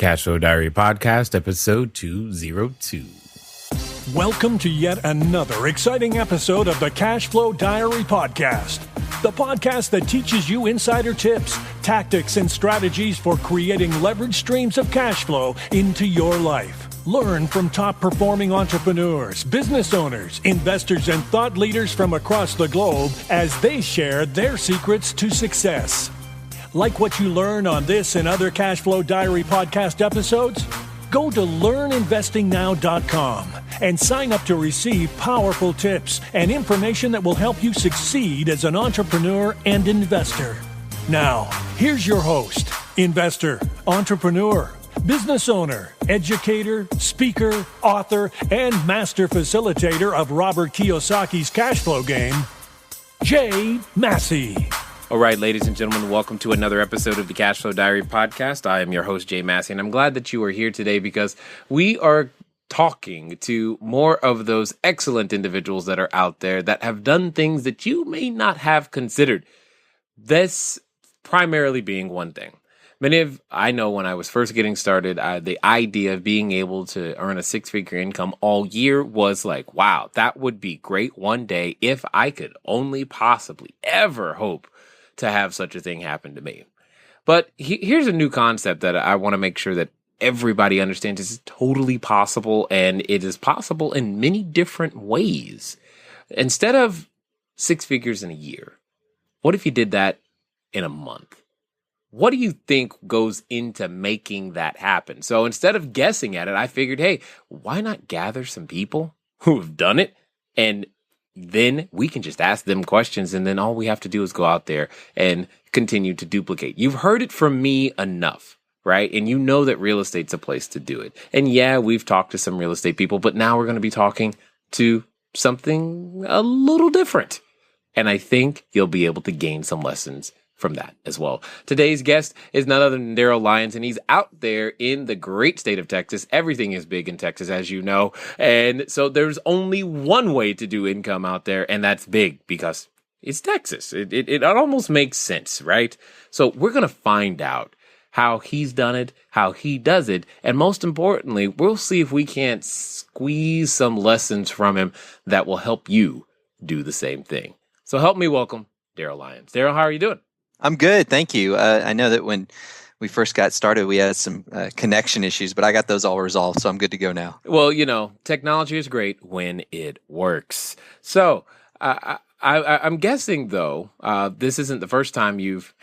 Cashflow Diary Podcast, episode 202. Welcome to yet another exciting episode of the Cashflow Diary Podcast, the podcast that teaches you insider tips, tactics, and strategies for creating leverage streams of cash flow into your life. Learn from top-performing entrepreneurs, business owners, investors, and thought leaders from across the globe as they share their secrets to success. Like what you learn on this and other Cashflow Diary podcast episodes? Go to learninvestingnow.com and sign up to receive powerful tips and information that will help you succeed as an entrepreneur and investor. Now, here's your host, investor, entrepreneur, business owner, educator, speaker, author, and master facilitator of Robert Kiyosaki's cash flow game, Jay Massey. All right, ladies and gentlemen, welcome to another episode of the Cashflow Diary Podcast. I am your host, Jay Massey, and I'm glad that you are here today because we are talking to more of those excellent individuals that are out there that have done things that you may not have considered. This primarily being one thing. I know when I was first getting started, the idea of being able to earn a six-figure income all year was like, wow, that would be great one day if I could only possibly ever hope to have such a thing happen to me. But here's a new concept that I want to make sure that everybody understands is totally possible, and it is possible in many different ways. Instead of six figures in a year, what if you did that in a month? What do you think goes into making that happen? So instead of guessing at it, I figured, hey, why not gather some people who have done it, and then we can just ask them questions, and then all we have to do is go out there and continue to duplicate. You've heard it from me enough, right? And you know that real estate's a place to do it. And yeah, we've talked to some real estate people, but now we're going to be talking to something a little different. And I think you'll be able to gain some lessons from that as well. Today's guest is none other than Darryl Lyons, and he's out there in the great state of Texas. Everything is big in Texas, as you know. And so there's only one way to do income out there, and that's big because it's Texas. It almost makes sense, right? So we're going to find out how he's done it, how he does it, and most importantly, we'll see if we can't squeeze some lessons from him that will help you do the same thing. So help me welcome Darryl Lyons. Darryl, how are you doing? I'm good. Thank you. I know that when we first got started, we had some connection issues, but I got those all resolved, so I'm good to go now. Well, you know, technology is great when it works. So I'm guessing, though, this isn't the first time you've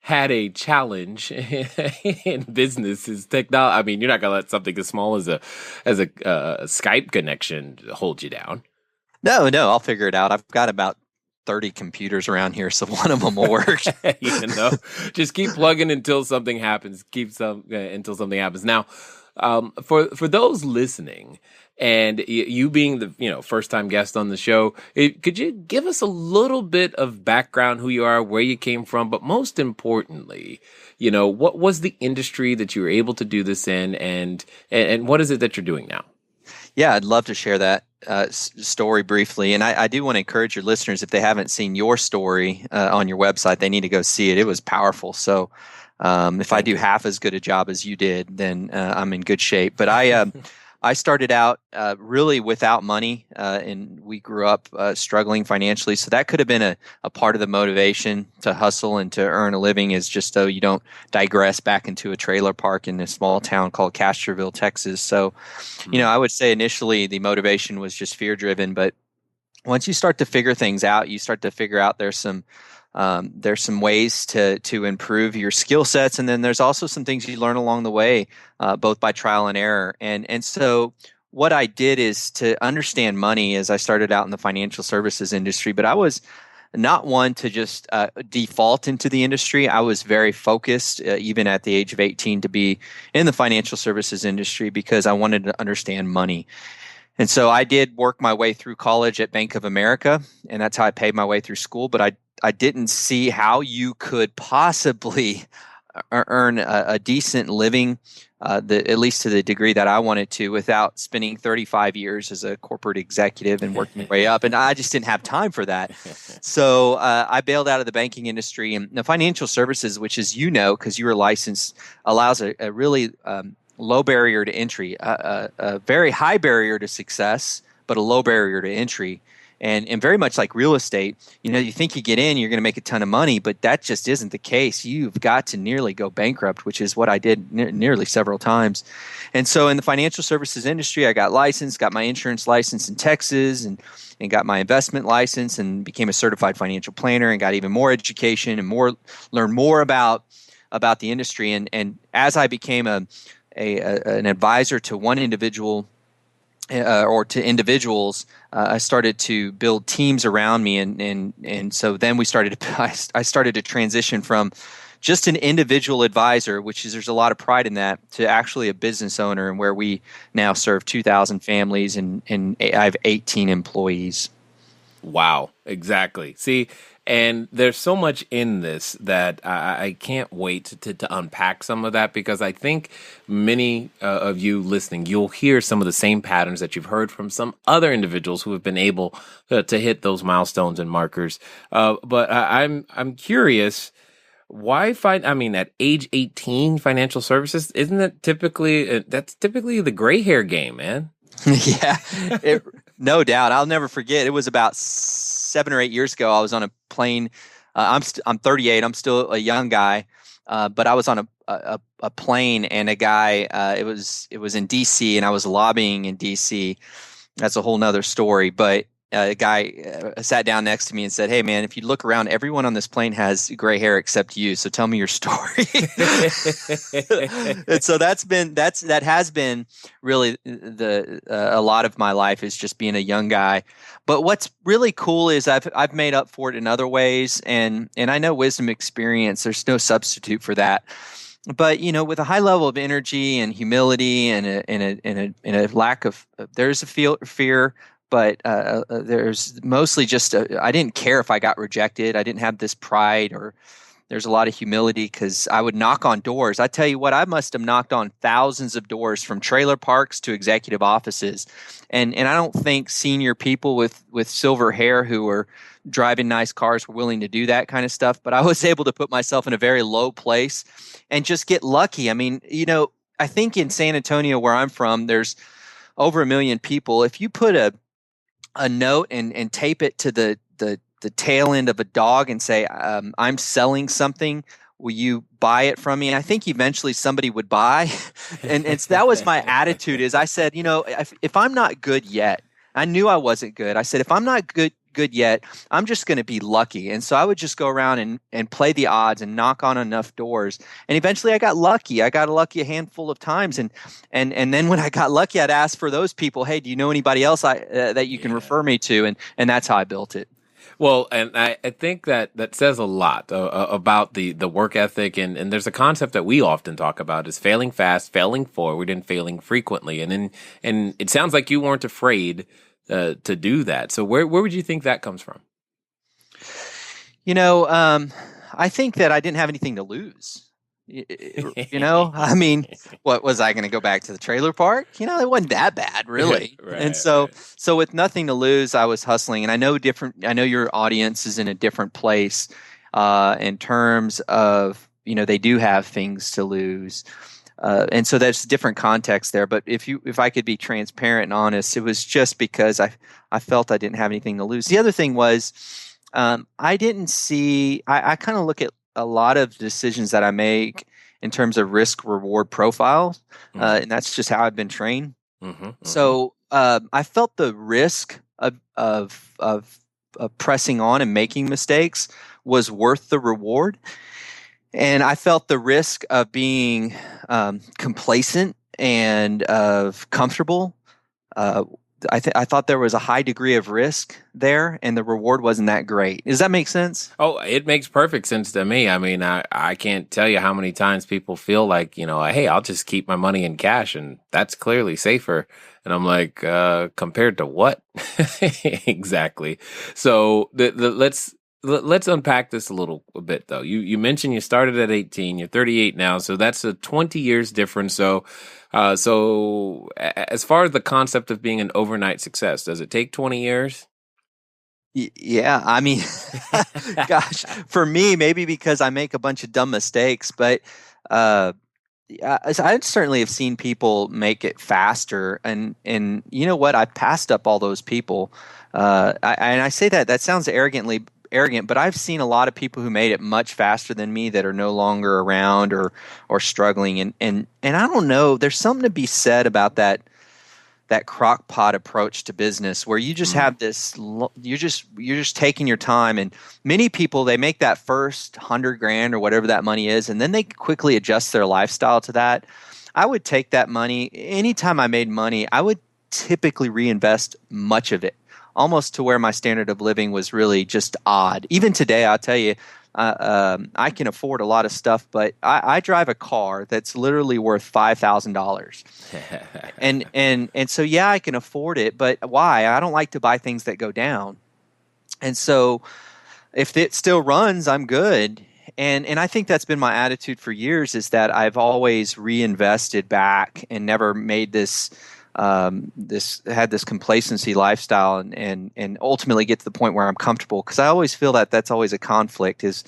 had a challenge in business. Is technology? I mean, you're not going to let something as small as a Skype connection hold you down. No, I'll figure it out. I've got about 30 computers around here, so one of them will work. You know, just keep plugging until something happens. Until something happens. Now, for those listening, and you being the first time guest on the show, could you give us a little bit of background, who you are, where you came from, but most importantly, what was the industry that you were able to do this in, and what is it that you're doing now? Yeah, I'd love to share that story briefly. And I do want to encourage your listeners, if they haven't seen your story on your website, they need to go see it. It was powerful. So if I do half as good a job as you did, then I'm in good shape. But I started out really without money, and we grew up struggling financially. So that could have been a part of the motivation to hustle and to earn a living, is just so you don't digress back into a trailer park in a small town called Castroville, Texas. So, I would say initially the motivation was just fear-driven. But once you start to figure things out, you start to figure out there's some ways to improve your skill sets, and then there's also some things you learn along the way, both by trial and error. And so what I did is to understand money as I started out in the financial services industry, but I was not one to just default into the industry. I was very focused, even at the age of 18, to be in the financial services industry because I wanted to understand money. And so I did work my way through college at Bank of America, and that's how I paid my way through school. But I didn't see how you could possibly earn a decent living, at least to the degree that I wanted to, without spending 35 years as a corporate executive and working my way up. And I just didn't have time for that. So I bailed out of the banking industry. And the financial services, which, as you know, because you were licensed, allows a really low barrier to entry, a very high barrier to success, but a low barrier to entry. And very much like real estate, you think you get in, you're going to make a ton of money, but that just isn't the case. You've got to nearly go bankrupt, which is what I did nearly several times. And so in the financial services industry, I got licensed, got my insurance license in Texas, and got my investment license, and became a certified financial planner, and got even more education and learned more about the industry. And as I became an advisor to one individual, or to individuals, I started to build teams around me, and so then I started to transition from just an individual advisor, which is, there's a lot of pride in that, to actually a business owner, and where we now serve 2,000 families, and I have 18 employees. Wow, exactly. See, and there's so much in this that I can't wait to unpack some of that, because I think many of you listening, you'll hear some of the same patterns that you've heard from some other individuals who have been able to hit those milestones and markers. But I'm curious, why at age 18, financial services, isn't that that's typically the gray hair game, man? Yeah, no doubt. I'll never forget. It was about 7 or 8 years ago. I was on a plane. I'm 38. I'm still a young guy, but I was on a plane, and a guy. It was in D.C., and I was lobbying in D.C. That's a whole nother story. But a guy sat down next to me and said, "Hey, man, if you look around, everyone on this plane has gray hair except you. So tell me your story." And so that has been really a lot of my life, is just being a young guy. But what's really cool is I've made up for it in other ways, and I know wisdom, experience. There's no substitute for that. But with a high level of energy and humility, and a lack of, there's a fear. But there's mostly just I didn't care if I got rejected. I didn't have this pride, or there's a lot of humility, because I would knock on doors. I tell you what, I must have knocked on thousands of doors, from trailer parks to executive offices. And I don't think senior people with silver hair who were driving nice cars were willing to do that kind of stuff. But I was able to put myself in a very low place and just get lucky. I mean, I think in San Antonio, where I'm from, there's over 1 million people. If you put a note and tape it to the tail end of a dog and say, "I'm selling something, will you buy it from me?" And I think eventually somebody would buy. and that was my attitude. Is I said, if I'm not good yet, I knew I wasn't good. I said, if I'm not good yet, I'm just going to be lucky. And so I would just go around and play the odds and knock on enough doors. And eventually I got lucky. I got lucky a handful of times. And then when I got lucky, I'd ask for those people, "Hey, do you know anybody else that you can refer me to?" And that's how I built it. Well, and I think that says a lot about the work ethic, and there's a concept that we often talk about, is failing fast, failing forward, and failing frequently. And it sounds like you weren't afraid to do that. So where would you think that comes from? I think that I didn't have anything to lose. I mean, what was I going to go back to the trailer park? It wasn't that bad, really. Right, and so with nothing to lose, I was hustling. And I know your audience is in a different place in terms of, they do have things to lose. And so there's different context there. But if I could be transparent and honest, it was just because I felt I didn't have anything to lose. The other thing was, I kind of look at a lot of decisions that I make in terms of risk reward profile. And that's just how I've been trained. Mm-hmm. So I felt the risk of pressing on and making mistakes was worth the reward. And I felt the risk of being complacent and of comfortable. I thought there was a high degree of risk there, and the reward wasn't that great. Does that make sense? Oh, it makes perfect sense to me. I mean, I can't tell you how many times people feel like, hey, I'll just keep my money in cash, and that's clearly safer. And I'm like, compared to what? Exactly. So let's unpack this a bit, though. You mentioned you started at 18, you're 38 now, so that's a 20 years difference. So as far as the concept of being an overnight success, does it take 20 years? Yeah, I mean, gosh, for me, maybe because I make a bunch of dumb mistakes, but I certainly have seen people make it faster, and you know what? I've passed up all those people. And I say that sounds arrogant, but I've seen a lot of people who made it much faster than me that are no longer around or struggling, and I don't know. There's something to be said about that crock pot approach to business where you just have this, you're just taking your time. And many people, they make that first 100 grand or whatever that money is, and then they quickly adjust their lifestyle to that. I would take that money. Anytime I made money, I would typically reinvest much of it, almost to where my standard of living was really just odd. Even today, I'll tell you, I can afford a lot of stuff, but I drive a car that's literally worth $5,000, and so yeah, I can afford it. But why? I don't like to buy things that go down, and so if it still runs, I'm good. And I think that's been my attitude for years, is that I've always reinvested back and never made this complacency lifestyle and ultimately get to the point where I'm comfortable, because I always feel that that's always a conflict, is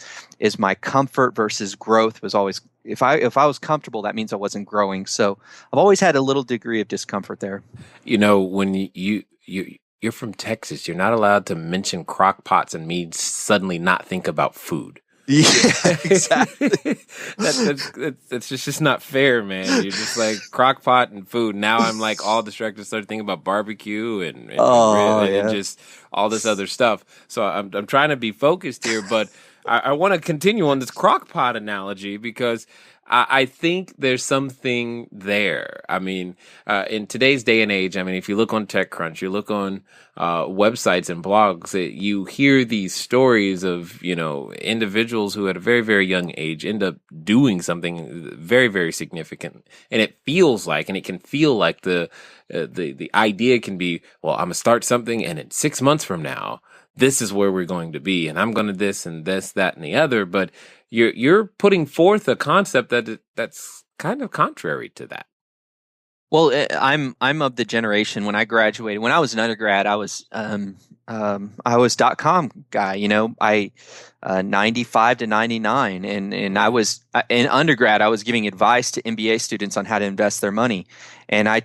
my comfort versus growth was always, if I was comfortable, that means I wasn't growing. So I've always had a little degree of discomfort there. When you're from Texas, you're not allowed to mention crock pots and me suddenly not think about food. Yeah, exactly. That's just not fair, man. You're just like crock pot and food. Now I'm like all distracted, started thinking about barbecue and just all this other stuff. So I'm trying to be focused here, but I want to continue on this crock pot analogy because I think there's something there. I mean, in today's day and age, I mean, if you look on TechCrunch, you look on websites and blogs, you hear these stories of, individuals who at a very, very young age end up doing something very, very significant. And it feels like, and it can feel like the idea can be, well, I'm going to start something, and in 6 months from now, this is where we're going to be, and I'm going to this and this, that, and the other. But you're putting forth a concept that's kind of contrary to that. Well, I'm of the generation when I graduated. When I was an undergrad, I was .com guy. I 95 to 99, and I was in undergrad. I was giving advice to MBA students on how to invest their money, and I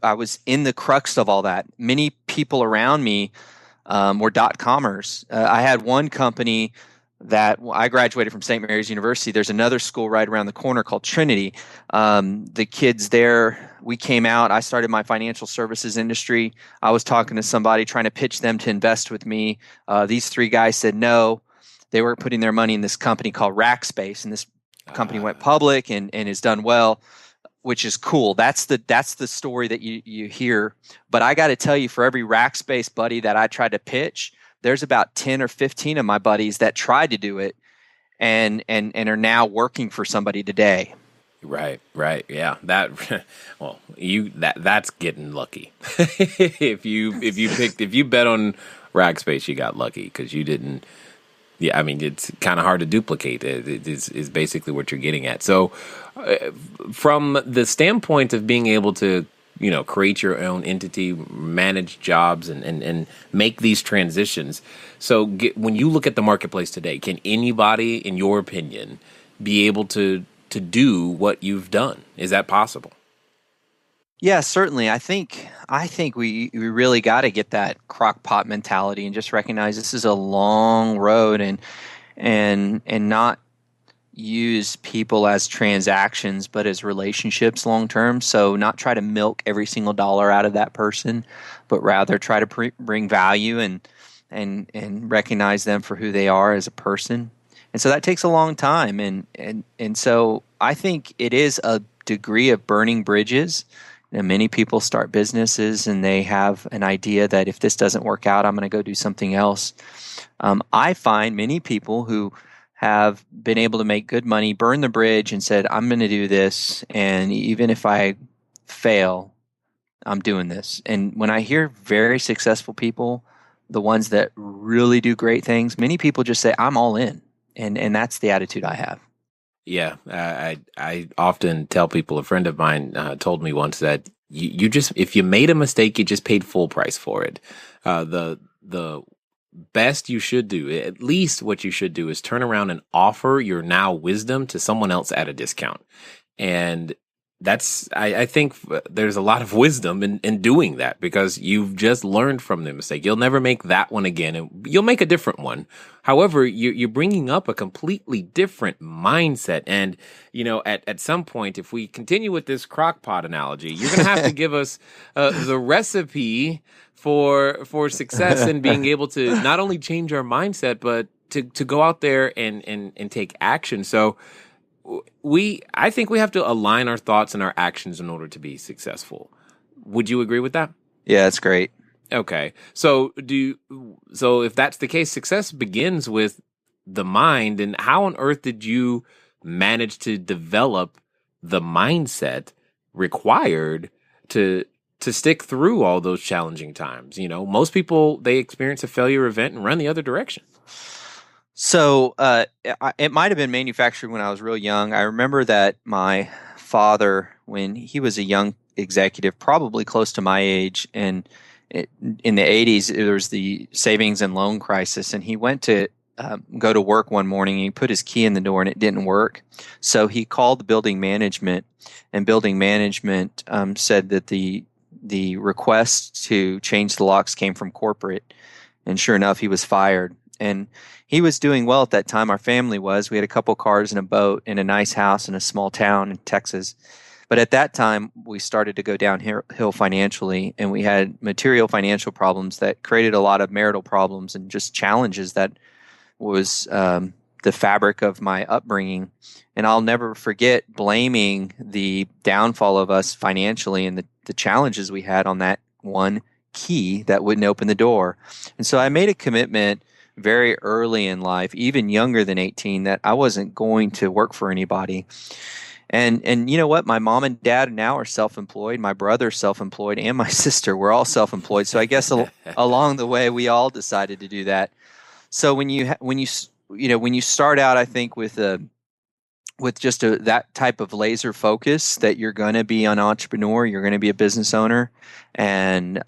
was in the crux of all that. Many people around me were .comers. I had one company that I graduated from St. Mary's University. There's another school right around the corner called Trinity. The kids there, we came out. I started my financial services industry. I was talking to somebody trying to pitch them to invest with me. These three guys said no. They were putting their money in this company called Rackspace, and this company went public and has done well, which is cool. That's the story that you hear. But I got to tell you, for every Rackspace buddy that I tried to pitch, there's about 10 or 15 of my buddies that tried to do it and are now working for somebody today. Right. Yeah. That's getting lucky. If you bet on Rackspace, you got lucky because you didn't. Yeah, I mean, it's kind of hard to duplicate. It is basically what you're getting at. So from the standpoint of being able to, create your own entity, manage jobs, and make these transitions. So when you look at the marketplace today, can anybody, in your opinion, be able to do what you've done? Is that possible? Yeah, certainly. I think we really got to get that crock pot mentality and just recognize this is a long road and not use people as transactions, but as relationships long term. So not try to milk every single dollar out of that person, but rather try to bring value and recognize them for who they are as a person. And so that takes a long time. And so I think it is a degree of burning bridges. Many people start businesses and they have an idea that if this doesn't work out, I'm going to go do something else. I find many people who have been able to make good money, burn the bridge and said, I'm going to do this. And even if I fail, I'm doing this. And when I hear very successful people, the ones that really do great things, many people just say, I'm all in. And that's the attitude I have. Yeah. I often tell people, a friend of mine told me once that you just, if you made a mistake, you just paid full price for it. The best you should do, at least what you should do, is turn around and offer your now wisdom to someone else at a discount. And I think there's a lot of wisdom in doing that, because you've just learned from the mistake. You'll never make that one again, and you'll make a different one. However, you're bringing up a completely different mindset. And, at some point, if we continue with this crock pot analogy, you're going to have to give us the recipe for success in being able to not only change our mindset, but to go out there and take action. So, I think we have to align our thoughts and our actions in order to be successful. Would you agree with that? Yeah, that's great. Okay. So if that's the case, success begins with the mind. And how on earth did you manage to develop the mindset required to stick through all those challenging times? Most people, they experience a failure event and run the other direction. So it might have been manufactured when I was real young. I remember that my father, when he was a young executive, probably close to my age, and in the 80s, there was the savings and loan crisis, and he went to go to work one morning, and he put his key in the door, and it didn't work. So he called the building management, and building management said that the request to change the locks came from corporate, and sure enough, he was fired. And he was doing well at that time. Our family was. We had a couple cars and a boat and a nice house in a small town in Texas. But at that time, we started to go downhill financially, and we had material financial problems that created a lot of marital problems and just challenges that was the fabric of my upbringing. And I'll never forget blaming the downfall of us financially and the challenges we had on that one key that wouldn't open the door. And so I made a commitment very early in life, even younger than 18, that I wasn't going to work for anybody. And you know what? My mom and dad now are self-employed. My brother's self-employed, and my sister, we're all self-employed. So I guess along the way, we all decided to do that. So when you start out, I think with just that type of laser focus that you're going to be an entrepreneur, you're going to be a business owner, and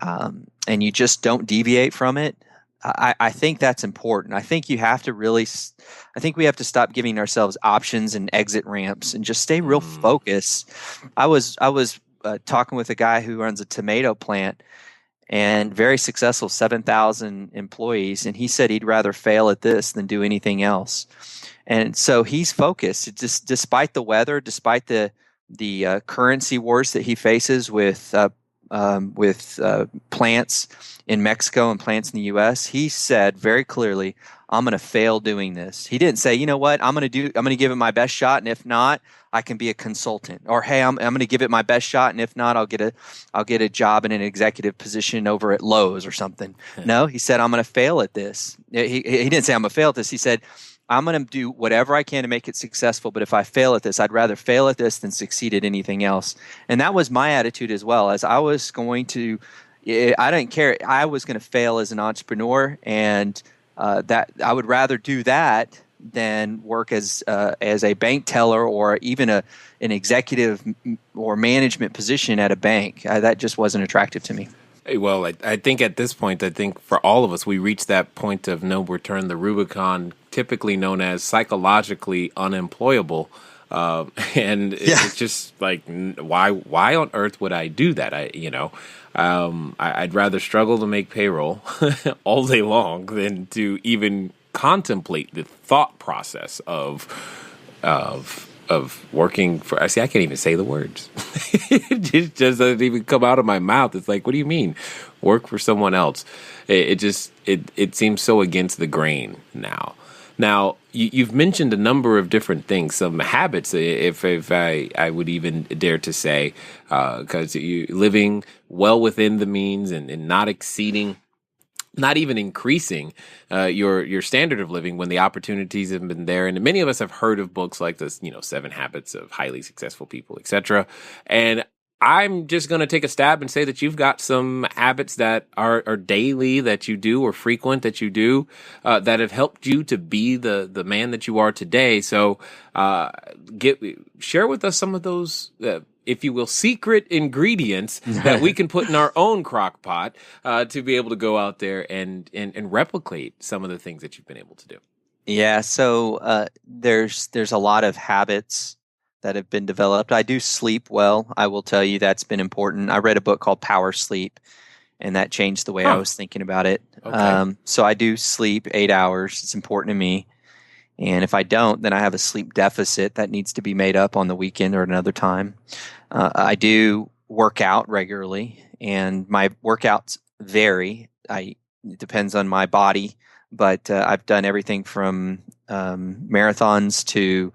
you just don't deviate from it. I think that's important. I think we have to stop giving ourselves options and exit ramps and just stay real focused. I was talking with a guy who runs a tomato plant and very successful, 7,000 employees. And he said he'd rather fail at this than do anything else. And so he's focused, just despite the weather, despite the currency wars that he faces with plants in Mexico and plants in the U.S. He said very clearly, "I'm going to fail doing this." He didn't say, "You know what? I'm going to give it my best shot, and if not, I can be a consultant." Or, "Hey, I'm going to give it my best shot, and if not, I'll get a job in an executive position over at Lowe's or something." No, he said, "I'm going to fail at this." He didn't say, "I'm going to fail at this." He said, "I'm going to do whatever I can to make it successful, but if I fail at this, I'd rather fail at this than succeed at anything else." And that was my attitude as well. As I was going to, I didn't care. I was going to fail as an entrepreneur, and that I would rather do that than work as a bank teller or even an executive or management position at a bank. That just wasn't attractive to me. Well, I think at this point, for all of us, we reach that point of no return, the Rubicon, typically known as psychologically unemployable. It's just like, why on earth would I do that? I'd rather struggle to make payroll all day long than to even contemplate the thought process of working for. I can't even say the words. It just doesn't even come out of my mouth. It's like, what do you mean, work for someone else? It seems so against the grain now. Now, you've mentioned a number of different things, some habits, if I would even dare to say, because you living well within the means and not exceeding, not even increasing your standard of living when the opportunities have been there. And many of us have heard of books like this, 7 Habits of Highly Successful People, etc. And I'm just going to take a stab and say that you've got some habits that are daily that you do or frequent that you do that have helped you to be the man that you are today. So share with us some of those, if you will, secret ingredients that we can put in our own crock pot to be able to go out there and replicate some of the things that you've been able to do. Yeah. So there's a lot of habits that have been developed. I do sleep well. I will tell you that's been important. I read a book called Power Sleep, and that changed the way I was thinking about it. Okay. So I do sleep 8 hours. It's important to me. And if I don't, then I have a sleep deficit that needs to be made up on the weekend or another time. I do work out regularly, and my workouts vary. It depends on my body, but I've done everything from marathons to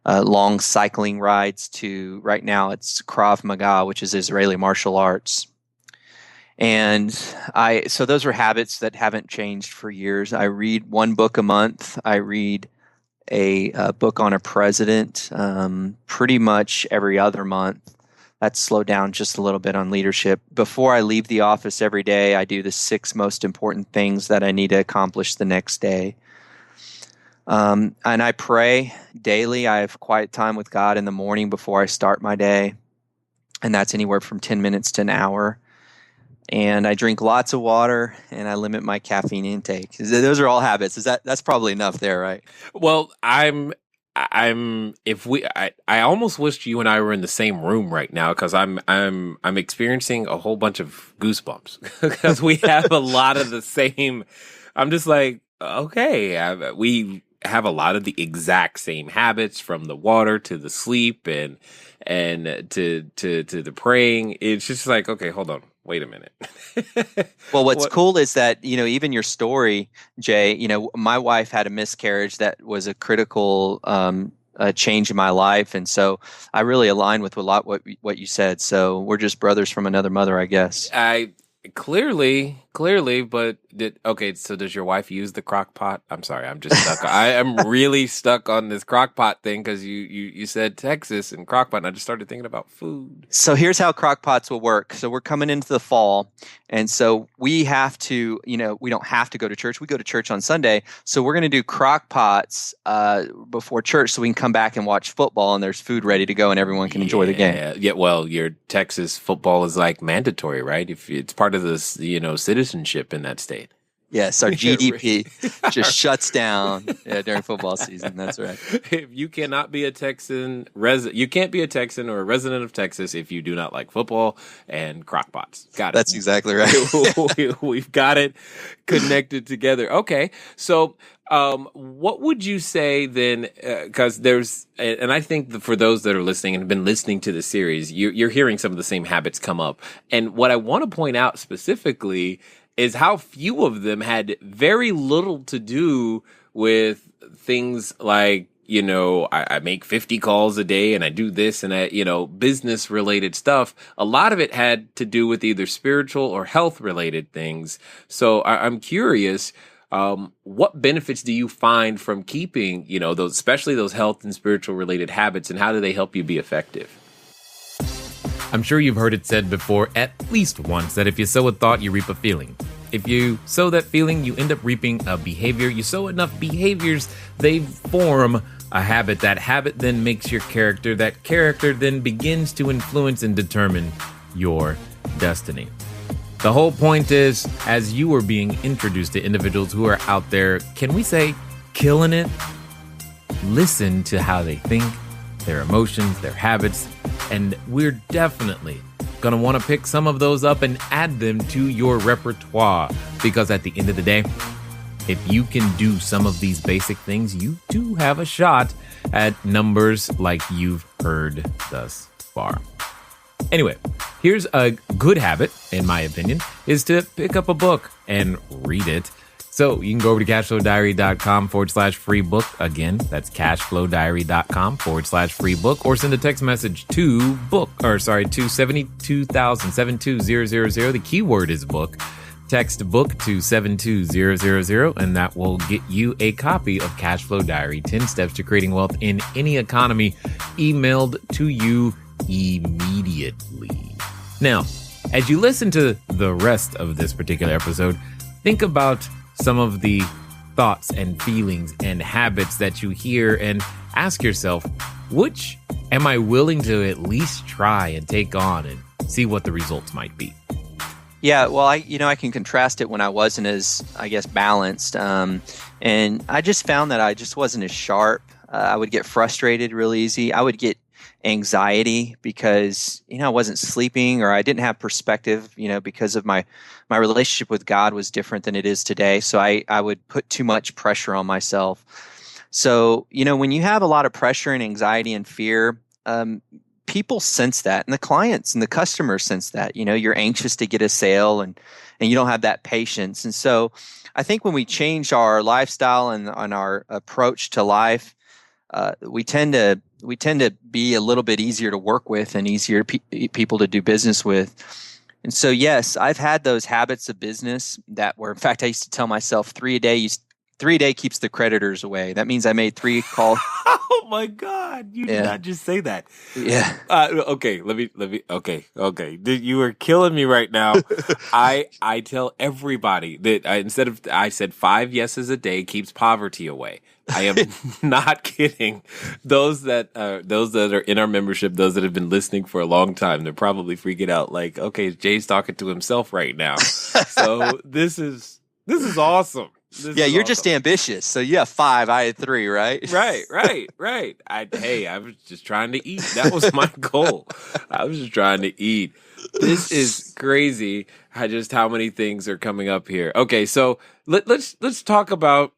long cycling rides to right now it's Krav Maga, which is Israeli martial arts. And so those are habits that haven't changed for years. I read one book a month. I read a book on a president pretty much every other month. That's slowed down just a little bit on leadership. Before I leave the office every day, I do the 6 most important things that I need to accomplish the next day. And I pray daily. I have quiet time with God in the morning before I start my day. And that's anywhere from 10 minutes to an hour. And I drink lots of water, and I limit my caffeine intake. Those are all habits. That's probably enough there, right? Well, I almost wished you and I were in the same room right now, because I'm experiencing a whole bunch of goosebumps because we have a lot of the same. I'm just like, okay, we have a lot of the exact same habits, from the water to the sleep and to the praying. It's just like, okay, hold on. Wait a minute. Well, what's cool is that, even your story, Jay, my wife had a miscarriage that was a critical change in my life. And so I really align with a lot what you said. So we're just brothers from another mother, I guess. Clearly, but so does your wife use the crock pot? I'm sorry, I'm just stuck. I am really stuck on this crock pot thing, because you said Texas and crock pot, and I just started thinking about food. So here's how crock pots will work. So we're coming into the fall, and so we have to, we don't have to go to church. We go to church on Sunday. So we're going to do crock pots before church, so we can come back and watch football, and there's food ready to go, and everyone can enjoy the game. Yeah, well, your Texas football is like mandatory, right? If it's part of this, citizenship in that state. Yes, our GDP just shuts down during football season. That's right. If you cannot be a Texan you can't be a Texan or a resident of Texas if you do not like football and crock pots. Got it. That's exactly right. We've got it connected together. Okay, so what would you say then? Because and I think for those that are listening and have been listening to the series, you're hearing some of the same habits come up. And what I want to point out specifically is how few of them had very little to do with things like, I make 50 calls a day and I do this and business related stuff. A lot of it had to do with either spiritual or health related things. So I'm curious, what benefits do you find from keeping, especially those health and spiritual related habits, and how do they help you be effective? I'm sure you've heard it said before at least once that if you sow a thought, you reap a feeling. If you sow that feeling, you end up reaping a behavior. You sow enough behaviors, they form a habit. That habit then makes your character. That character then begins to influence and determine your destiny. The whole point is, as you are being introduced to individuals who are out there, can we say, killing it? Listen to how they think, their emotions, their habits, and we're definitely going to want to pick some of those up and add them to your repertoire, because at the end of the day, if you can do some of these basic things, you do have a shot at numbers like you've heard thus far. Anyway, here's a good habit, in my opinion, is to pick up a book and read it. So you can go over to cashflowdiary.com/free book. Again, that's cashflowdiary.com/free book, or send a text message to 72000. The keyword is book. Text book to 72000, and that will get you a copy of Cashflow Diary, 10 Steps to Creating Wealth in Any Economy, emailed to you immediately. Now, as you listen to the rest of this particular episode, think about some of the thoughts and feelings and habits that you hear and ask yourself, which am I willing to at least try and take on and see what the results might be? Yeah, well, I can contrast it when I wasn't as, balanced. And I just found that I just wasn't as sharp. I would get frustrated real easy. I would get anxiety because, I wasn't sleeping or I didn't have perspective, because of my relationship with God was different than it is today. So I would put too much pressure on myself. So, when you have a lot of pressure and anxiety and fear, people sense that, and the clients and the customers sense that. You're anxious to get a sale and you don't have that patience. And so I think when we change our lifestyle and our approach to life, we tend to be a little bit easier to work with and easier people to do business with. And so, yes, I've had those habits of business that were, in fact, I used to tell myself 3 a day keeps the creditors away. That means I made 3 calls. Oh my God! You did not just say that. Yeah. Okay. Let me. Okay. You are killing me right now. I tell everybody that I said 5 yeses a day keeps poverty away. I am not kidding. Those that are in our membership, those that have been listening for a long time, they're probably freaking out. Like, okay, Jay's talking to himself right now. So this is awesome. You're just ambitious. So you have 5, I had 3, right? Right. I was just trying to eat. That was my goal. I was just trying to eat. This is crazy. How many things are coming up here. Okay, so let's talk about.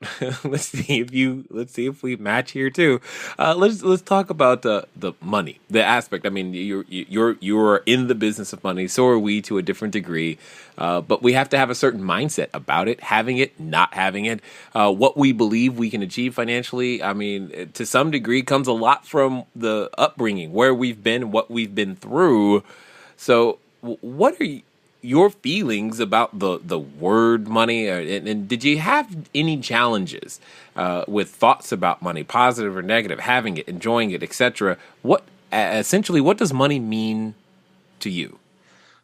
let's see if we match here too. Let's talk about the money, the aspect. I mean, you're in the business of money. So are we to a different degree, but we have to have a certain mindset about it, having it, not having it, what we believe we can achieve financially. I mean, to some degree, comes a lot from the upbringing, where we've been, what we've been through. So, what are your feelings about the word money? And did you have any challenges with thoughts about money, positive or negative, having it, enjoying it, etc.? What does money mean to you?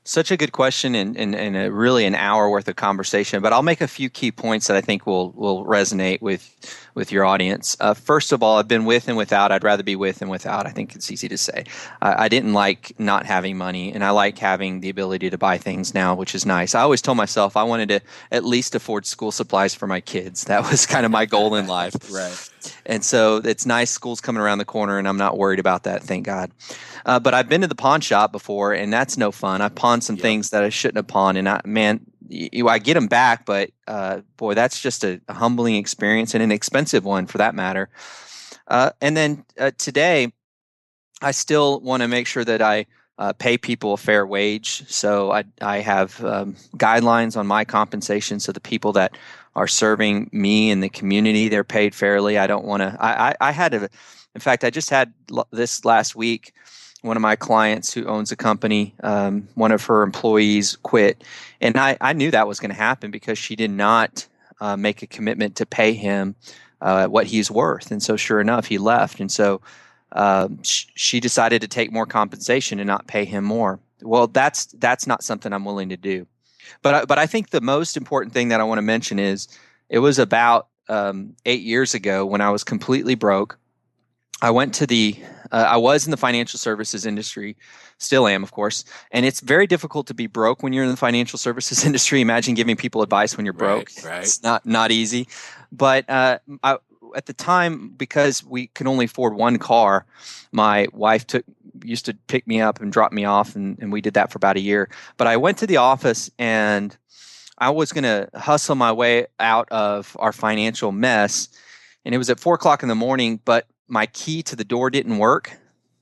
Such a good question and really an hour worth of conversation, but I'll make a few key points that I think will resonate with your audience. First of all, I've been with and without. I'd rather be with than without. I think it's easy to say. I didn't like not having money, and I like having the ability to buy things now, which is nice. I always told myself I wanted to at least afford school supplies for my kids. That was kind of my goal in life. Right. And so it's nice. School's coming around the corner, and I'm not worried about that, thank God. But I've been to the pawn shop before, and that's no fun. I pawned some things that I shouldn't have pawned, and I get them back, but boy, that's just a humbling experience and an expensive one for that matter. And then today, I still want to make sure that I pay people a fair wage. So I have guidelines on my compensation, so the people that are serving me in the community, they're paid fairly. I don't want to. In fact, I just had this last week. One of my clients who owns a company, one of her employees quit. And I knew that was going to happen because she did not make a commitment to pay him what he's worth. And so sure enough, he left. And so she decided to take more compensation and not pay him more. Well, that's not something I'm willing to do. But I think the most important thing that I want to mention is it was about 8 years ago when I was completely broke. I went to I was in the financial services industry, still am, of course, and it's very difficult to be broke when you're in the financial services industry. Imagine giving people advice when you're broke. Right. It's not easy. But at the time, because we could only afford one car, my wife used to pick me up and drop me off, and we did that for about a year. But I went to the office, and I was going to hustle my way out of our financial mess, and it was at 4:00 in the morning, but my key to the door didn't work.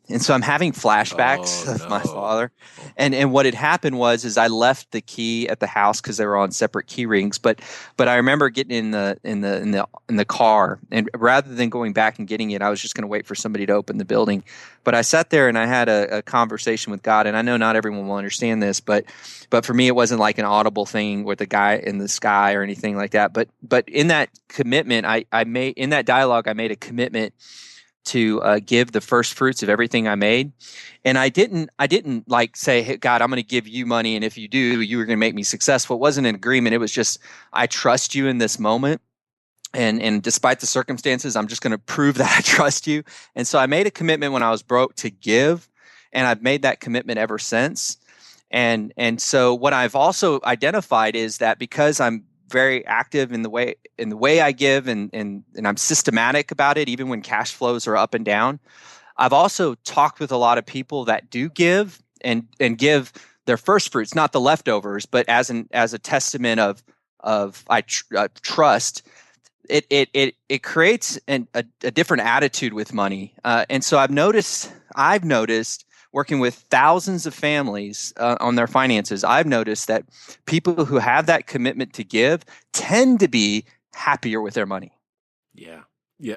And so I'm having flashbacks of my father. And what had happened is I left the key at the house because they were on separate key rings. But I remember getting in the car, and rather than going back and getting it, I was just going to wait for somebody to open the building. But I sat there and I had a conversation with God. And I know not everyone will understand this, but for me, it wasn't like an audible thing with the guy in the sky or anything like that. But in that commitment, in that dialogue, I made a commitment to give the first fruits of everything I made. And I didn't like say, hey, God, I'm going to give you money, and if you do, you are going to make me successful. It wasn't an agreement. It was just, I trust you in this moment. And despite the circumstances, I'm just going to prove that I trust you. And so I made a commitment when I was broke to give, and I've made that commitment ever since. And so what I've also identified is that because I'm very active in the way I give, and I'm systematic about it, even when cash flows are up and down. I've also talked with a lot of people that do give and give their first fruits, not the leftovers, but as a testament of trust. It creates a different attitude with money, and so I've noticed working with thousands of families on their finances. I've noticed that people who have that commitment to give tend to be happier with their money. Yeah. Yeah.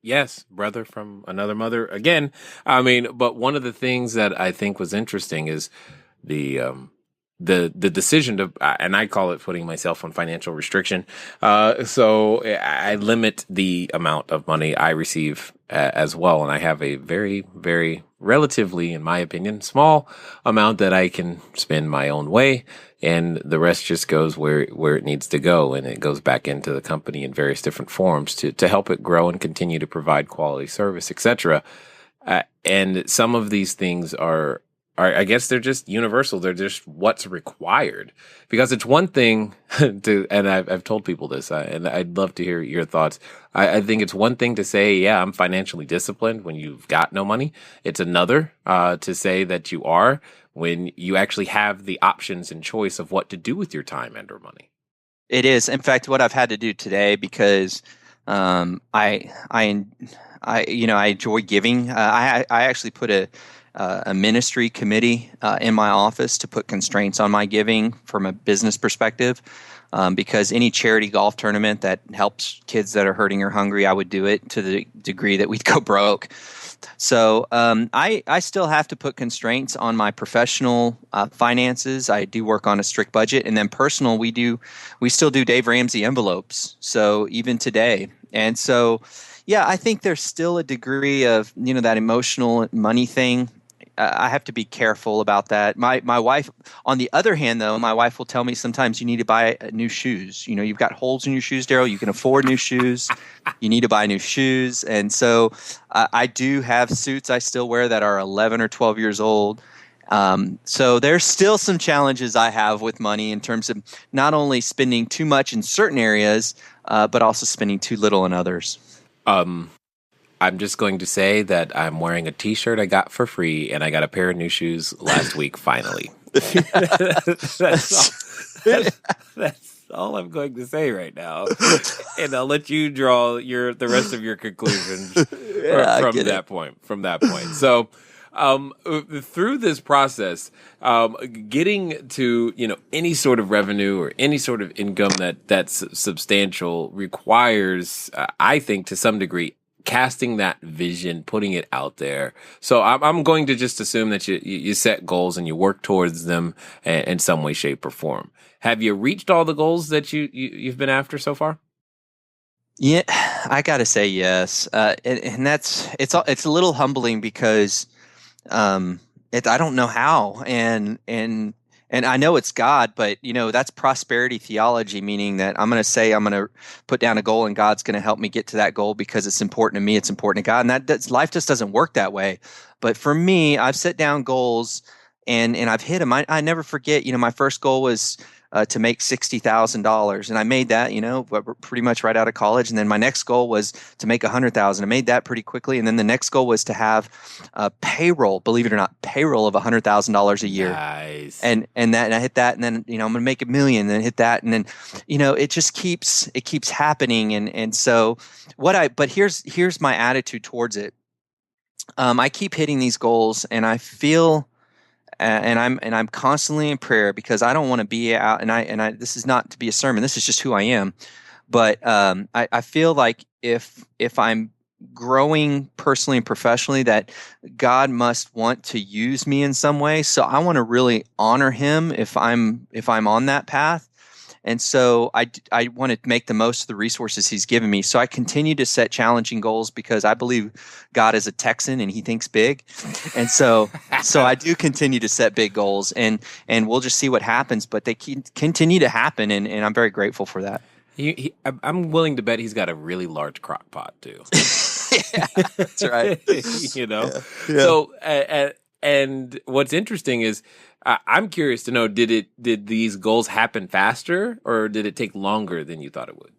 Yes, brother from another mother again. I mean, but one of the things that I think was interesting is the decision to, and I call it putting myself on financial restriction. So I limit the amount of money I receive as well, and I have a very, very relatively, in my opinion, small amount that I can spend my own way, and the rest just goes where it needs to go, and it goes back into the company in various different forms to help it grow and continue to provide quality service, etc. And some of these things are, I guess they're just universal. They're just what's required, because it's one thing to, and I've told people this, and I'd love to hear your thoughts. I think it's one thing to say, yeah, I'm financially disciplined when you've got no money. It's another to say that you are when you actually have the options and choice of what to do with your time and or money. It is. In fact, what I've had to do today, because I enjoy giving. I actually put a ministry committee in my office to put constraints on my giving from a business perspective, because any charity golf tournament that helps kids that are hurting or hungry, I would do it to the degree that we'd go broke. So I still have to put constraints on my professional finances. I do work on a strict budget, and then personal, we still do Dave Ramsey envelopes. So even today, and so yeah, I think there's still a degree of that emotional money thing. I have to be careful about that. My wife, on the other hand, though, my wife will tell me sometimes you need to buy new shoes. You've got holes in your shoes, Darryl. You can afford new shoes. You need to buy new shoes. And so I do have suits I still wear that are 11 or 12 years old. So there's still some challenges I have with money in terms of not only spending too much in certain areas, but also spending too little in others. I'm just going to say that I'm wearing a T-shirt I got for free, and I got a pair of new shoes last week. Finally, that's all I'm going to say right now, and I'll let you draw the rest of your conclusions from that point. So, through this process, getting to any sort of revenue or any sort of income that's substantial requires, I think, to some degree, casting that vision, putting it out there. So I'm going to just assume that you set goals and you work towards them in some way, shape, or form. Have you reached all the goals that you've been after so far? Yeah, I got to say yes, and it's a little humbling because I don't know how, and I know it's God, but that's prosperity theology, meaning that I'm going to say I'm going to put down a goal and God's going to help me get to that goal because it's important to me, it's important to God, and life just doesn't work that way. But for me, I've set down goals and I've hit them. I never forget. My first goal was to make $60,000, and I made that, pretty much right out of college. And then my next goal was to make $100,000. I made that pretty quickly, and then the next goal was to have payroll, believe it or not, payroll of $100,000 a year. Nice. And I hit that, and then I'm going to make $1 million, and then hit that, and then it just keeps happening. And so but here's my attitude towards it. I keep hitting these goals, and I feel. And I'm constantly in prayer because I don't want to be out. And I this is not to be a sermon. This is just who I am. But I feel like if I'm growing personally and professionally, that God must want to use me in some way. So I want to really honor Him if I'm on that path. And so I want to make the most of the resources He's given me. So I continue to set challenging goals because I believe God is a Texan and He thinks big. And so I do continue to set big goals, and we'll just see what happens. But they continue to happen, and I'm very grateful for that. I'm willing to bet he's got a really large crock pot too. Yeah, that's right. Yeah. Yeah. So, and what's interesting is, I'm curious to know, did these goals happen faster, or did it take longer than you thought it would?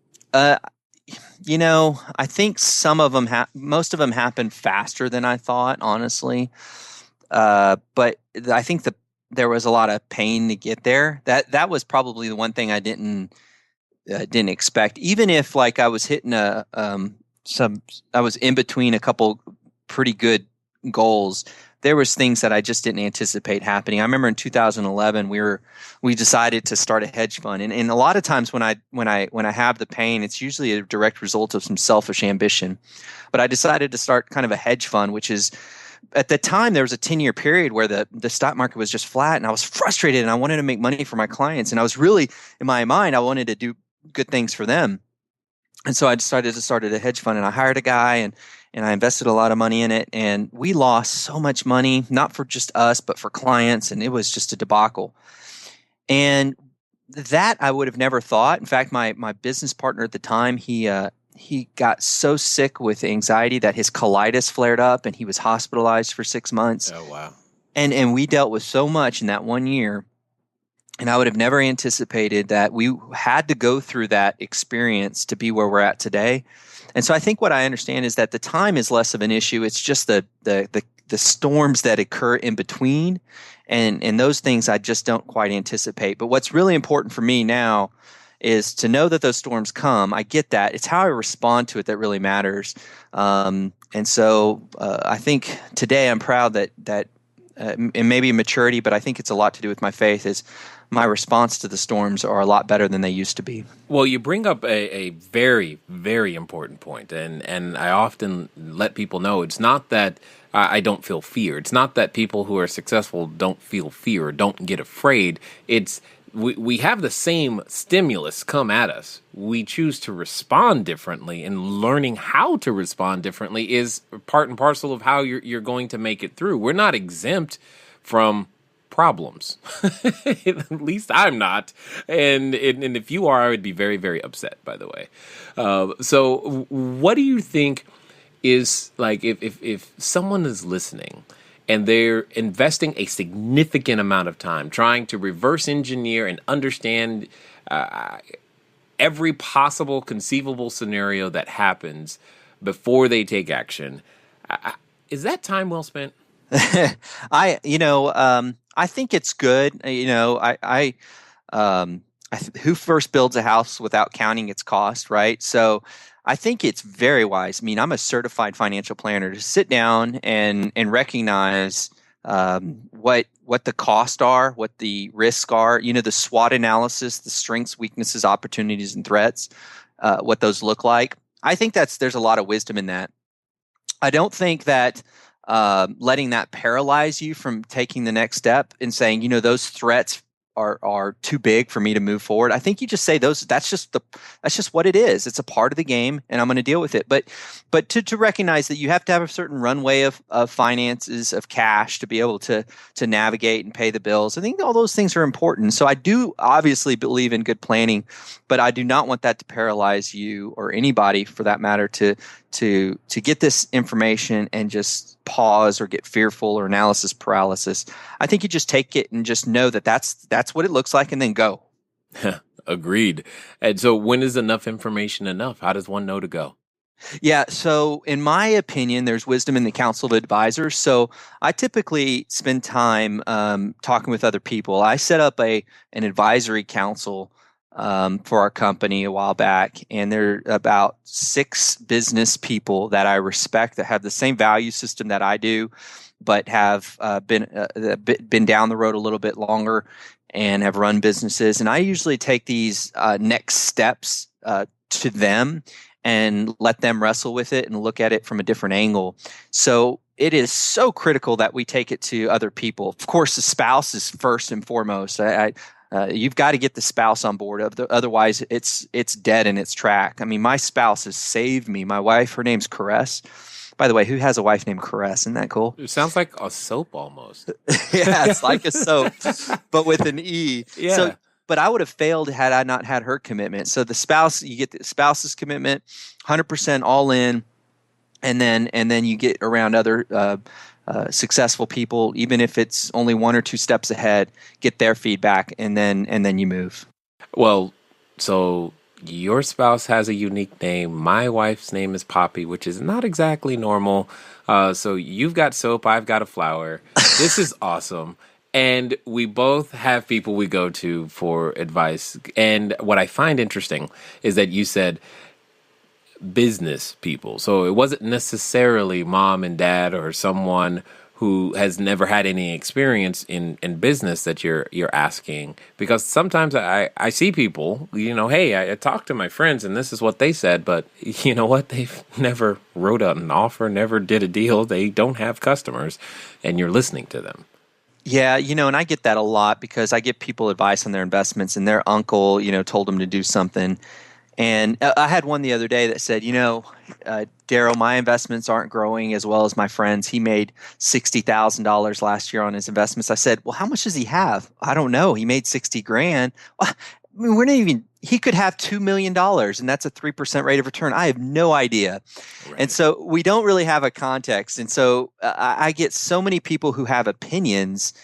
I think some of them most of them happened faster than I thought, honestly. But I think there was a lot of pain to get there. That was probably the one thing I didn't expect. Even if like I was hitting I was in between a couple pretty good goals. There was things that I just didn't anticipate happening. I remember in 2011 we decided to start a hedge fund, and a lot of times when I have the pain, it's usually a direct result of some selfish ambition. But I decided to start kind of a hedge fund, which is, at the time, there was a 10-year period where the stock market was just flat, and I was frustrated, and I wanted to make money for my clients, and I was really, in my mind, I wanted to do good things for them. And so I decided to start a hedge fund, and I hired a guy, and I invested a lot of money in it, and we lost so much money, not for just us, but for clients, and it was just a debacle. And that I would have never thought. In fact, my business partner at the time, he got so sick with anxiety that his colitis flared up, and he was hospitalized for 6 months. Oh, wow. And we dealt with so much in that 1 year. And I would have never anticipated that we had to go through that experience to be where we're at today. And so I think what I understand is that the time is less of an issue. It's just the storms that occur in between. And those things I just don't quite anticipate. But what's really important for me now is to know that those storms come. I get that. It's how I respond to it that really matters. And so I think today I'm proud that it may be maturity, but I think it's a lot to do with my faith, is my response to the storms are a lot better than they used to be. Well, you bring up a very, very important point, and I often let people know it's not that I don't feel fear. It's not that people who are successful don't feel fear or don't get afraid. It's we have the same stimulus come at us. We choose to respond differently, and learning how to respond differently is part and parcel of how you're going to make it through. We're not exempt from problems. At least I'm not. And if you are, I would be very, very upset, by the way. So what do you think is, like, if someone is listening and they're investing a significant amount of time trying to reverse engineer and understand every possible conceivable scenario that happens before they take action, is that time well spent? I think it's good. Who first builds a house without counting its cost, right? So I think it's very wise. I mean, I'm a certified financial planner, to sit down and recognize what the costs are, what the risks are. The SWOT analysis, the strengths, weaknesses, opportunities, and threats, what those look like. I think there's a lot of wisdom in that. I don't think that letting that paralyze you from taking the next step and saying, those threats are too big for me to move forward. I think you just say that's just what it is. It's a part of the game, and I'm going to deal with it. But to recognize that you have to have a certain runway of finances, of cash, to be able to navigate and pay the bills. I think all those things are important. So I do obviously believe in good planning, but I do not want that to paralyze you, or anybody for that matter, to get this information and just pause or get fearful or analysis paralysis. I think you just take it and just know that that's what it looks like, and then go. Agreed. And so when is enough information enough? How does one know to go? Yeah. So in my opinion, there's wisdom in the council of advisors. So I typically spend time talking with other people. I set up an advisory council for our company a while back, and there are about 6 business people that I respect, that have the same value system that I do, but have been down the road a little bit longer and have run businesses. And I usually take these next steps to them and let them wrestle with it and look at it from a different angle. So it is so critical that we take it to other people. Of course, the spouse is first and foremost. You've got to get the spouse on board. Otherwise, it's dead in its track. I mean, my spouse has saved me. My wife, her name's Caress. By the way, who has a wife named Caress? Isn't that cool? It sounds like a soap almost. Yeah, it's like a soap, but with an E. Yeah. So, but I would have failed had I not had her commitment. So the spouse, you get the spouse's commitment, 100% all in, and then you get around other successful people, even if it's only 1 or 2 steps ahead, get their feedback, and then you move. Well, so Your spouse has a unique name. My wife's name is Poppy, which is not exactly normal. So you've got soap, I've got a flower. This is awesome. And we both have people we go to for advice. And what I find interesting is that you said business people. So it wasn't necessarily mom and dad or someone who has never had any experience in business that you're asking, because sometimes I see people, hey, I talked to my friends and this is what they said, but you know what? They've never wrote an offer, never did a deal. They don't have customers, and you're listening to them. Yeah, and I get that a lot because I give people advice on their investments, and their uncle, told them to do something. And I had one the other day that said, Darryl, my investments aren't growing as well as my friends. He made $60,000 last year on his investments. I said, well, how much does he have? I don't know. He made 60 grand. I mean, he could have $2 million, and that's a 3% rate of return. I have no idea. Right. And so we don't really have a context. And so I get so many people who have opinions.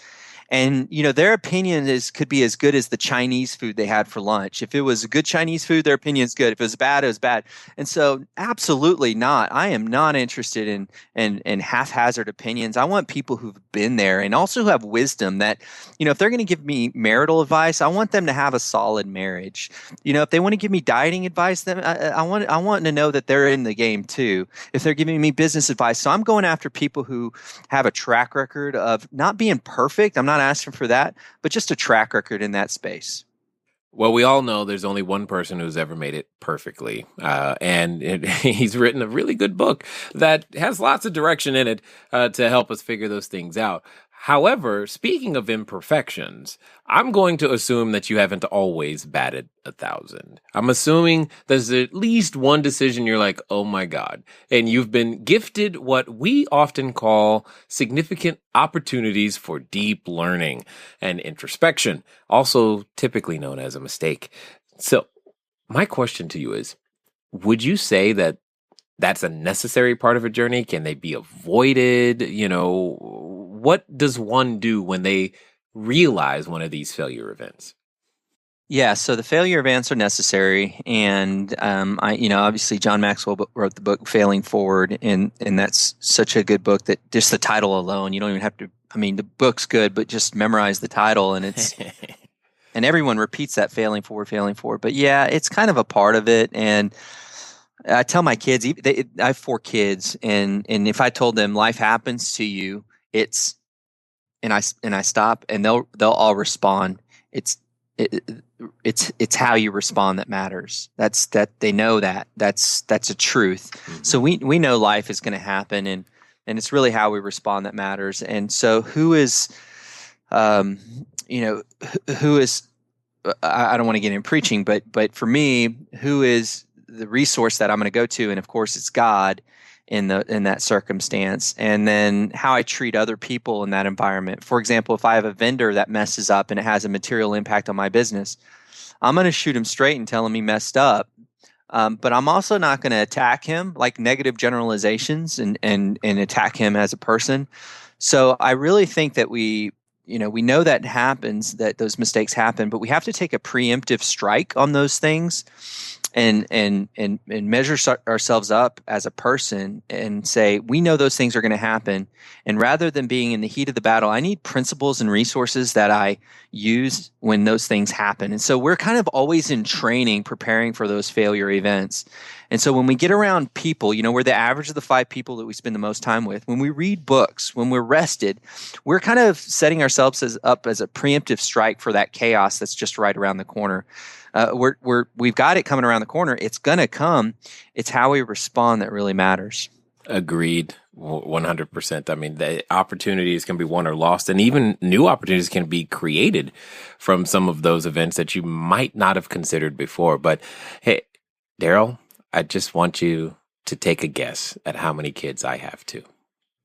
And, their opinion could be as good as the Chinese food they had for lunch. If it was good Chinese food, their opinion is good. If it was bad, it was bad. And so absolutely not. I am not interested in haphazard opinions. I want people who've been there and also who have wisdom that, if they're going to give me marital advice, I want them to have a solid marriage. If they want to give me dieting advice, then I want to know that they're in the game too. If they're giving me business advice. So I'm going after people who have a track record of not being perfect. I'm not asking for that, but just a track record in that space. Well, we all know there's only one person who's ever made it perfectly, and he's written a really good book that has lots of direction in it to help us figure those things out. However, speaking of imperfections, I'm going to assume that you haven't always batted 1,000. I'm assuming there's at least one decision you're like, oh my God. And you've been gifted what we often call significant opportunities for deep learning and introspection, also typically known as a mistake. So my question to you is, would you say that that's a necessary part of a journey? Can they be avoided? What does one do when they realize one of these failure events? Yeah, so the failure events are necessary, and obviously John Maxwell wrote the book "Failing Forward," and that's such a good book that just the title alone, you don't even have to. I mean, the book's good, but just memorize the title, and it's and everyone repeats that "failing forward, failing forward." But yeah, it's kind of a part of it, and I tell my kids, I have 4 kids, and if I told them life happens to you, and I stop, and they'll all respond. It's how you respond that matters. That they know that's a truth. Mm-hmm. So we know life is going to happen, and it's really how we respond that matters. And so who is I don't want to get in preaching, but for me, who is the resource that I'm going to go to? And of course, it's God in that circumstance. And then how I treat other people in that environment. For example, if I have a vendor that messes up and it has a material impact on my business, I'm going to shoot him straight and tell him he messed up. But I'm also not going to attack him like negative generalizations and attack him as a person. So I really think that we know that happens, that those mistakes happen, but we have to take a preemptive strike on those things and measure ourselves up as a person and say, we know those things are going to happen. And rather than being in the heat of the battle, I need principles and resources that I use when those things happen. And so we're kind of always in training, preparing for those failure events. And so when we get around people, we're the average of the 5 people that we spend the most time with. When we read books, when we're rested, we're kind of setting ourselves up as a preemptive strike for that chaos that's just right around the corner. We've got it coming around the corner. It's going to come. It's how we respond that really matters. Agreed. 100%. I mean, the opportunities can be won or lost, and even new opportunities can be created from some of those events that you might not have considered before. But hey, Darryl, I just want you to take a guess at how many kids I have too.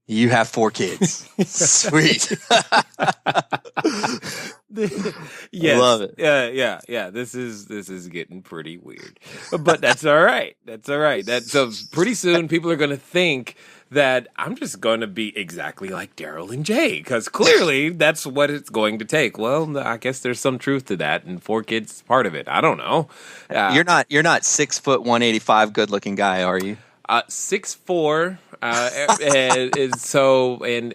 You have 4 kids. Sweet. Yes. Love it. Yeah. This is getting pretty weird, but that's all right. That's all right. So pretty soon people are going to think that I'm just going to be exactly like Darryl and Jay, because clearly that's what it's going to take. Well, I guess there's some truth to that, and 4 kids is part of it. I don't know. You're not 6 foot 185 good looking guy, are you? 6'4",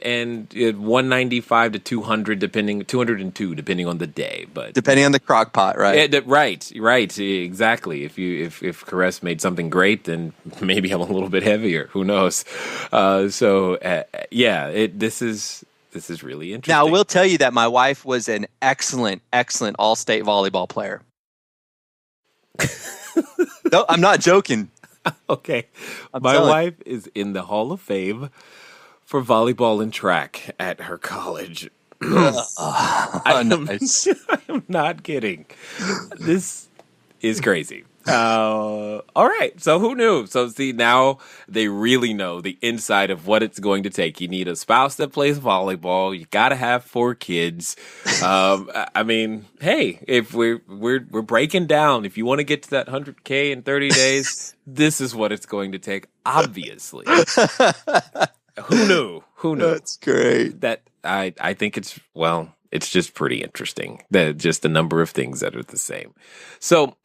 and 195 to 200 202 depending on the day, but Depending on the crock pot, right? right, exactly. If Caress made something great, then maybe I'm a little bit heavier. Who knows? This is really interesting. Now, I will tell you that my wife was an excellent all-state volleyball player. No, I'm not joking. Okay. My wife is in the Hall of Fame for volleyball and track at her college. Nice. I'm not kidding. This is crazy. All right. So who knew? So see, now they really know the inside of what it's going to take. You need a spouse that plays volleyball. You got to have 4 kids. I mean, hey, if we're breaking down, if you want to get to that 100K in 30 days, this is what it's going to take. Obviously. Who knew? That's great. That I think it's just pretty interesting. That just the number of things that are the same. So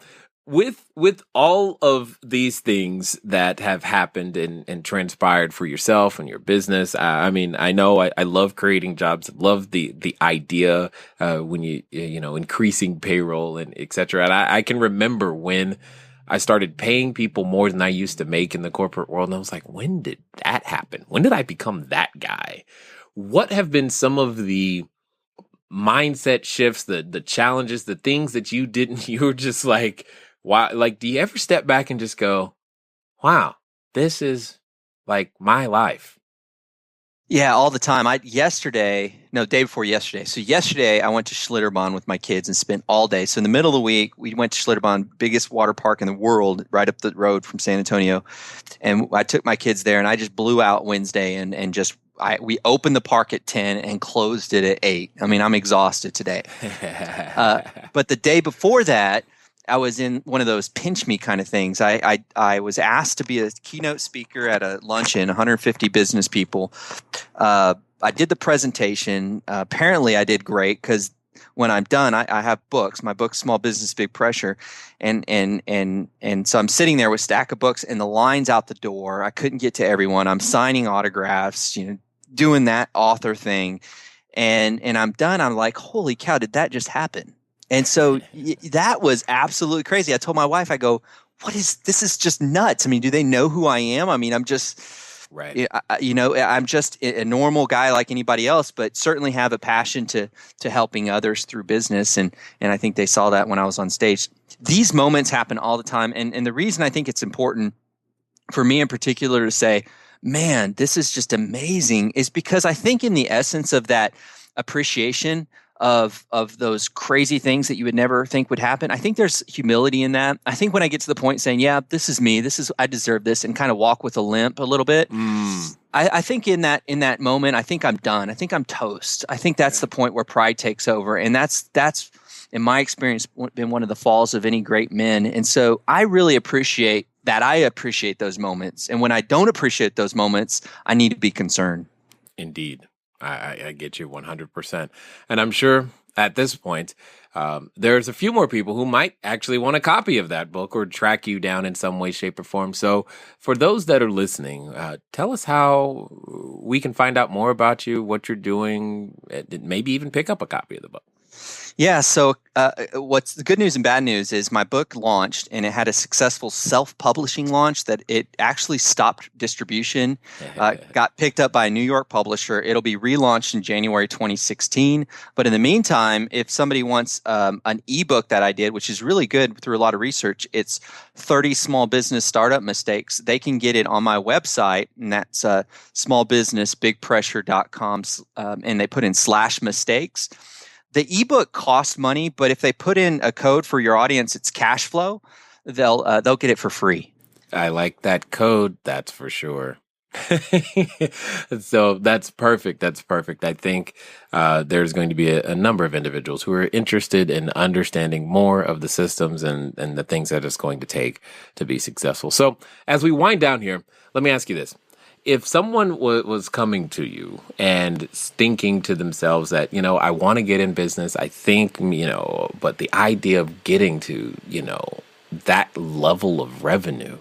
with all of these things that have happened and transpired for yourself and your business, I mean, I know I love creating jobs. I love the idea when you increasing payroll and et cetera. And I can remember when I started paying people more than I used to make in the corporate world. And I was like, when did that happen? When did I become that guy? What have been some of the mindset shifts, the challenges, the things that you were just like, why? Like, do you ever step back and just go, wow, this is like my life? Yeah, all the time. Day before yesterday. So yesterday I went to Schlitterbahn with my kids and spent all day. So in the middle of the week, we went to Schlitterbahn, biggest water park in the world, right up the road from San Antonio. And I took my kids there and I just blew out Wednesday we opened the park at 10 and closed it at 8. I mean, I'm exhausted today. But the day before that, I was in one of those pinch me kind of things. I was asked to be a keynote speaker at a luncheon, 150 business people. I did the presentation. Apparently, I did great because when I'm done, I have books. My book, Small Business, Big Pressure, and so I'm sitting there with a stack of books, and the line's out the door. I couldn't get to everyone. I'm signing autographs, doing that author thing, and I'm done. I'm like, holy cow, did that just happen? And so that was absolutely crazy. I told my wife, I go, this is just nuts. I mean, do they know who I am? I mean, I'm just, right. I'm just a normal guy like anybody else, but certainly have a passion to helping others through business. And I think they saw that when I was on stage. These moments happen all the time. And the reason I think it's important for me in particular to say, man, this is just amazing, is because I think in the essence of that appreciation of those crazy things that you would never think would happen, I think there's humility in that. I think when I get to the point saying, yeah, this is me, I deserve this, and kind of walk with a limp a little bit, I think in that moment, I think I'm done. I think I'm toast. I think that's the point where pride takes over. And that's in my experience been one of the falls of any great men. And so I really appreciate that. I appreciate those moments. And when I don't appreciate those moments, I need to be concerned. Indeed. I get you 100%. And I'm sure at this point, there's a few more people who might actually want a copy of that book or track you down in some way, shape, or form. So for those that are listening, tell us how we can find out more about you, what you're doing, maybe even pick up a copy of the book. Yeah. So what's the good news and bad news is my book launched and it had a successful self-publishing launch that it actually stopped distribution, got picked up by a New York publisher. It'll be relaunched in January 2016. But in the meantime, if somebody wants an ebook that I did, which is really good through a lot of research, it's 30 small business startup mistakes. They can get it on my website, and that's smallbusinessbigpressure.com, and they put in /mistakes. The ebook costs money, but if they put in a code for your audience, it's Cashflow, they'll get it for free. I like that code. That's for sure. So that's perfect. That's perfect. I think there's going to be a number of individuals who are interested in understanding more of the systems and the things that it's going to take to be successful. So as we wind down here, let me ask you this. If someone was coming to you and thinking to themselves that, I want to get in business, I think, but the idea of getting to, that level of revenue,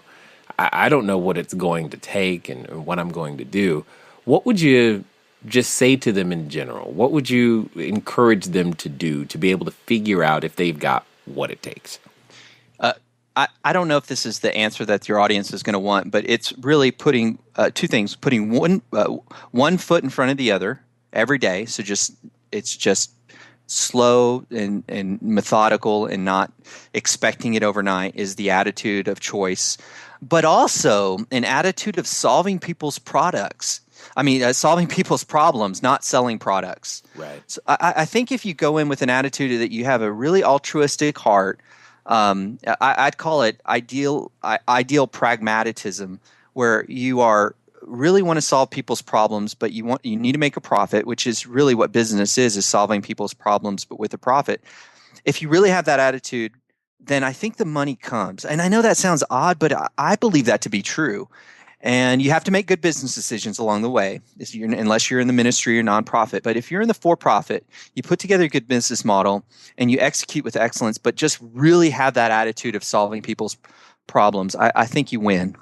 I don't know what it's going to take and what I'm going to do. What would you just say to them in general? What would you encourage them to do to be able to figure out if they've got what it takes? I don't know if this is the answer that your audience is going to want, but it's really putting two things: putting one foot in front of the other every day. So it's just slow and methodical, and not expecting it overnight is the attitude of choice. But also an attitude of solving people's products. Solving people's problems, not selling products. Right. So I think if you go in with an attitude that you have a really altruistic heart, I'd call it ideal pragmatism, where you are really want to solve people's problems, but you need to make a profit, which is really what business is solving people's problems, but with a profit. If you really have that attitude, then I think the money comes. And I know that sounds odd, but I believe that to be true. And you have to make good business decisions along the way, unless you're in the ministry or nonprofit. But if you're in the for-profit, you put together a good business model and you execute with excellence, but just really have that attitude of solving people's problems, I think you win.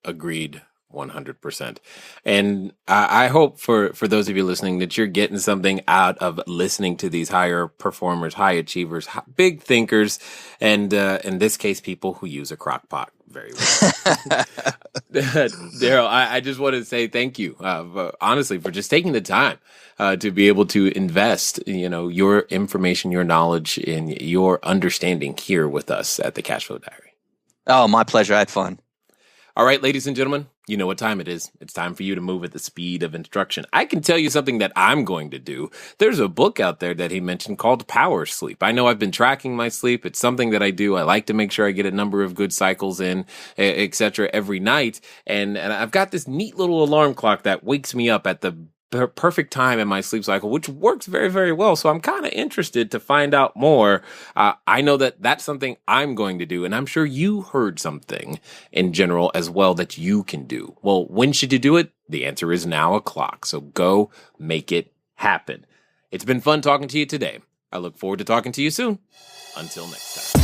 Agreed. 100%. And I hope for those of you listening that you're getting something out of listening to these higher performers, high achievers, big thinkers, and in this case, people who use a crock pot very well. Darryl, I just want to say thank you, honestly, for just taking the time to be able to invest, your information, your knowledge, and your understanding here with us at the Cashflow Diary. Oh, my pleasure. I had fun. All right, ladies and gentlemen, you know what time it is. It's time for you to move at the speed of instruction. I can tell you something that I'm going to do. There's a book out there that he mentioned called Power Sleep. I know I've been tracking my sleep. It's something that I do. I like to make sure I get a number of good cycles in, etc. every night. And I've got this neat little alarm clock that wakes me up at the perfect time in my sleep cycle, which works very, very well. So I'm kind of interested to find out more. I know that that's something I'm going to do, and I'm sure you heard something in general as well that you can do. Well, when should you do it? The answer is now o'clock. So go make it happen. It's been fun talking to you today. I look forward to talking to you soon. Until next time.